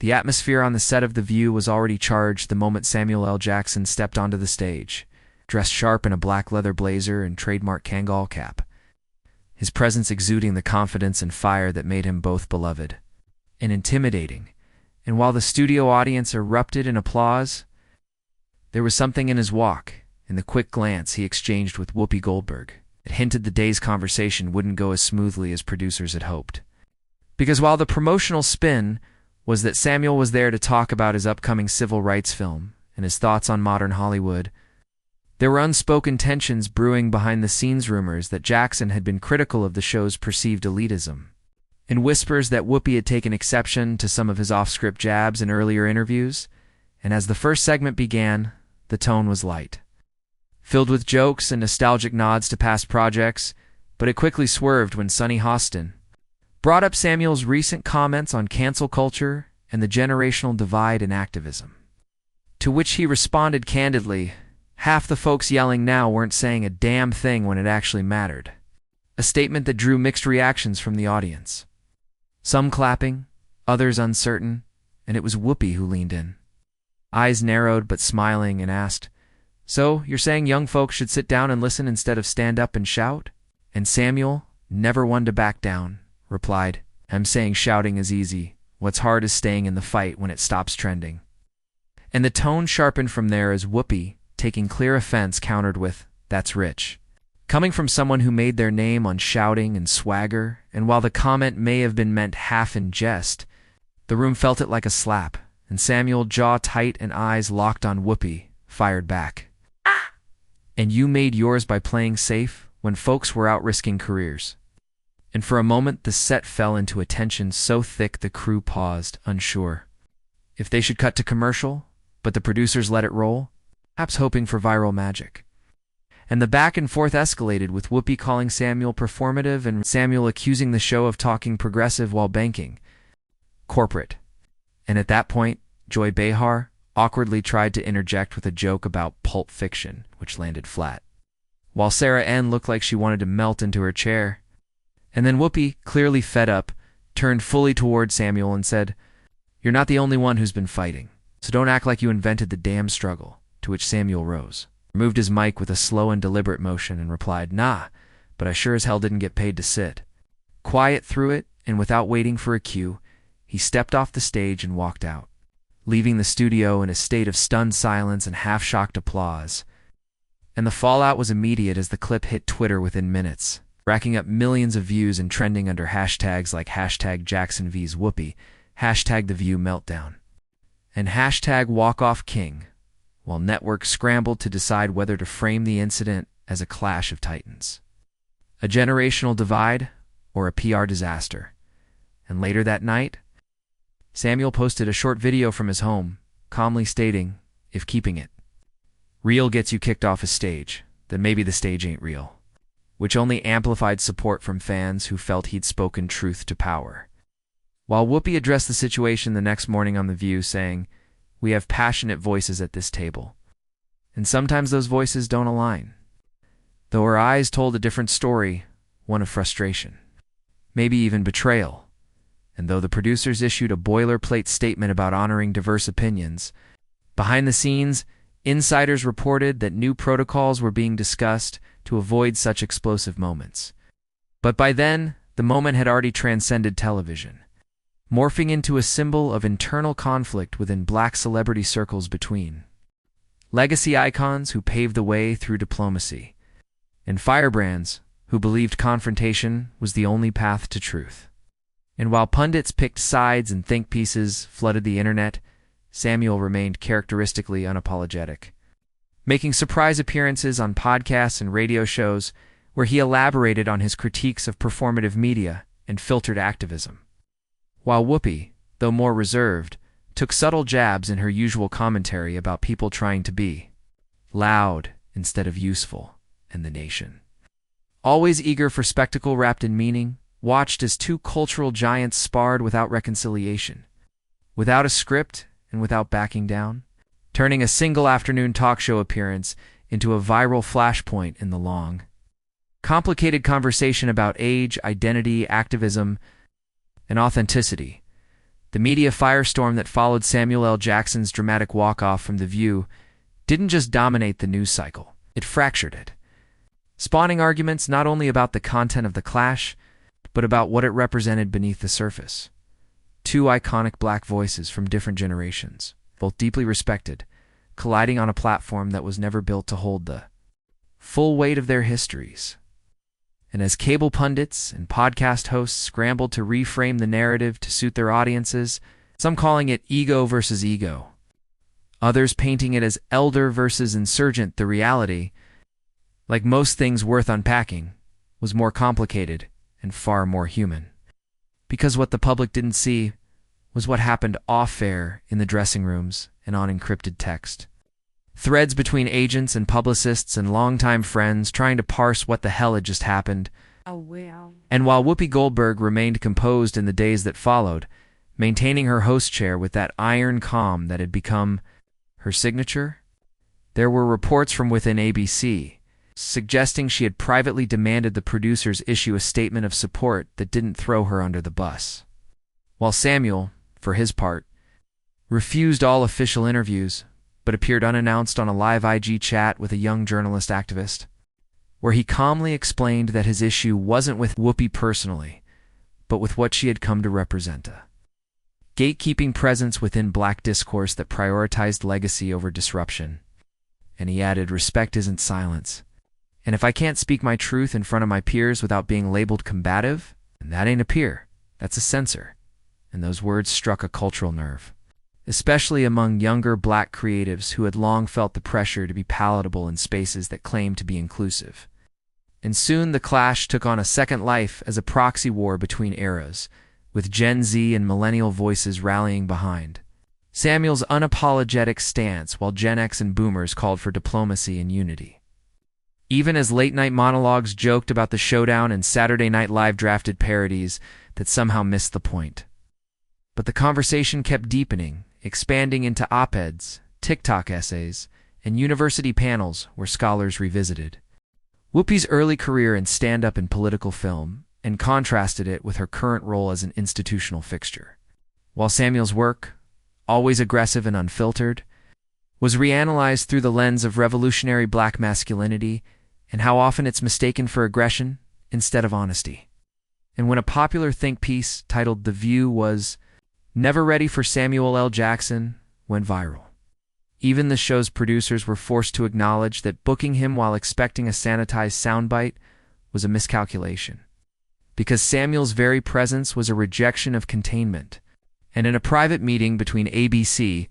The atmosphere on the set of The View was already charged the moment Samuel L. Jackson stepped onto the stage, dressed sharp in a black leather blazer and trademark Kangol cap, his presence exuding the confidence and fire that made him both beloved and intimidating. And while the studio audience erupted in applause, there was something in his walk, in the quick glance he exchanged with Whoopi Goldberg, that hinted the day's conversation wouldn't go as smoothly as producers had hoped. Because while the promotional spin was that Samuel was there to talk about his upcoming civil rights film and his thoughts on modern Hollywood, there were unspoken tensions brewing behind the scenes, rumors that Jackson had been critical of the show's perceived elitism, and whispers that Whoopi had taken exception to some of his off-script jabs in earlier interviews. And as the first segment began, the tone was light, filled with jokes and nostalgic nods to past projects, but it quickly swerved when Sunny Hostin brought up Samuel's recent comments on cancel culture and the generational divide in activism. To which he responded candidly, half the folks yelling now weren't saying a damn thing when it actually mattered. A statement that drew mixed reactions from the audience. Some clapping, others uncertain, and it was Whoopi who leaned in, eyes narrowed but smiling, and asked, "So, you're saying young folks should sit down and listen instead of stand up and shout?" And Samuel, never one to back down, replied, "I'm saying shouting is easy. What's hard is staying in the fight when it stops trending." And the tone sharpened from there as Whoopi, taking clear offense, countered with, "That's rich." Coming from someone who made their name on shouting and swagger, and while the comment may have been meant half in jest, the room felt it like a slap, and Samuel, jaw tight and eyes locked on Whoopi, fired back. "Ah! And you made yours by playing safe when folks were out risking careers." And for a moment the set fell into a tension so thick the crew paused, unsure if they should cut to commercial, but the producers let it roll, perhaps hoping for viral magic. And the back and forth escalated, with Whoopi calling Samuel performative and Samuel accusing the show of talking progressive while banking corporate. And at that point, Joy Behar awkwardly tried to interject with a joke about Pulp Fiction, which landed flat, while Sarah N. looked like she wanted to melt into her chair. And then Whoopi, clearly fed up, turned fully toward Samuel and said, "You're not the only one who's been fighting, so don't act like you invented the damn struggle." To which Samuel rose, removed his mic with a slow and deliberate motion, and replied, "Nah, but I sure as hell didn't get paid to sit." Quiet through it, and without waiting for a cue, he stepped off the stage and walked out, leaving the studio in a state of stunned silence and half-shocked applause. And the fallout was immediate as the clip hit Twitter within minutes, racking up millions of views and trending under hashtags like hashtag Jackson vs. Whoopi, hashtag The View Meltdown, and hashtag Walk-Off King, while networks scrambled to decide whether to frame the incident as a clash of titans, a generational divide, or a PR disaster. And later that night, Samuel posted a short video from his home, calmly stating, if keeping it real gets you kicked off a stage, then maybe the stage ain't real, which only amplified support from fans who felt he'd spoken truth to power. While Whoopi addressed the situation the next morning on The View, saying, "We have passionate voices at this table, and sometimes those voices don't align," though her eyes told a different story, one of frustration, maybe even betrayal. And though the producers issued a boilerplate statement about honoring diverse opinions, behind the scenes, insiders reported that new protocols were being discussed to avoid such explosive moments. But by then, the moment had already transcended television, morphing into a symbol of internal conflict within black celebrity circles between legacy icons who paved the way through diplomacy, and firebrands who believed confrontation was the only path to truth. And while pundits picked sides and think pieces flooded the internet, Samuel remained characteristically unapologetic, making surprise appearances on podcasts and radio shows where he elaborated on his critiques of performative media and filtered activism. While Whoopi, though more reserved, took subtle jabs in her usual commentary about people trying to be loud instead of useful, and the nation, always eager for spectacle wrapped in meaning, watched as two cultural giants sparred without reconciliation, without a script and without backing down, turning a single afternoon talk show appearance into a viral flashpoint in the long, complicated conversation about age, identity, activism, and authenticity The media firestorm that followed Samuel L. Jackson's dramatic walk-off from The View didn't just dominate the news cycle, it fractured it, spawning arguments not only about the content of the clash, but about what it represented beneath the surface. Two iconic black voices from different generations, both deeply respected, colliding on a platform that was never built to hold the full weight of their histories. And as cable pundits and podcast hosts scrambled to reframe the narrative to suit their audiences, some calling it ego versus ego, others painting it as elder versus insurgent, the reality, like most things worth unpacking, was more complicated and far more human. Because what the public didn't see was what happened off-air in the dressing rooms and on encrypted text. Threads between agents and publicists and longtime friends trying to parse what the hell had just happened. Oh, well. And while Whoopi Goldberg remained composed in the days that followed, maintaining her host chair with that iron calm that had become her signature, there were reports from within ABC suggesting she had privately demanded the producers issue a statement of support that didn't throw her under the bus. While Samuel, for his part, refused all official interviews, but appeared unannounced on a live IG chat with a young journalist activist, where he calmly explained that his issue wasn't with Whoopi personally, but with what she had come to represent, a gatekeeping presence within black discourse that prioritized legacy over disruption. And he added, "Respect isn't silence. And if I can't speak my truth in front of my peers without being labeled combative, then that ain't a peer, that's a censor." And those words struck a cultural nerve, especially among younger black creatives who had long felt the pressure to be palatable in spaces that claimed to be inclusive. And soon the clash took on a second life as a proxy war between eras, with Gen Z and millennial voices rallying behind Samuel's unapologetic stance, while Gen X and boomers called for diplomacy and unity. Even as late-night monologues joked about the Showdown and Saturday Night Live drafted parodies that somehow missed the point. But the conversation kept deepening, expanding into op-eds, TikTok essays, and university panels where scholars revisited Whoopi's early career in stand-up and political film and contrasted it with her current role as an institutional fixture. While Samuel's work, always aggressive and unfiltered, was reanalyzed through the lens of revolutionary black masculinity and how often it's mistaken for aggression instead of honesty. And when a popular think piece titled "The View" was "Never Ready for Samuel L. Jackson" went viral, even the show's producers were forced to acknowledge that booking him while expecting a sanitized soundbite was a miscalculation, because Samuel's very presence was a rejection of containment. And in a private meeting between ABC,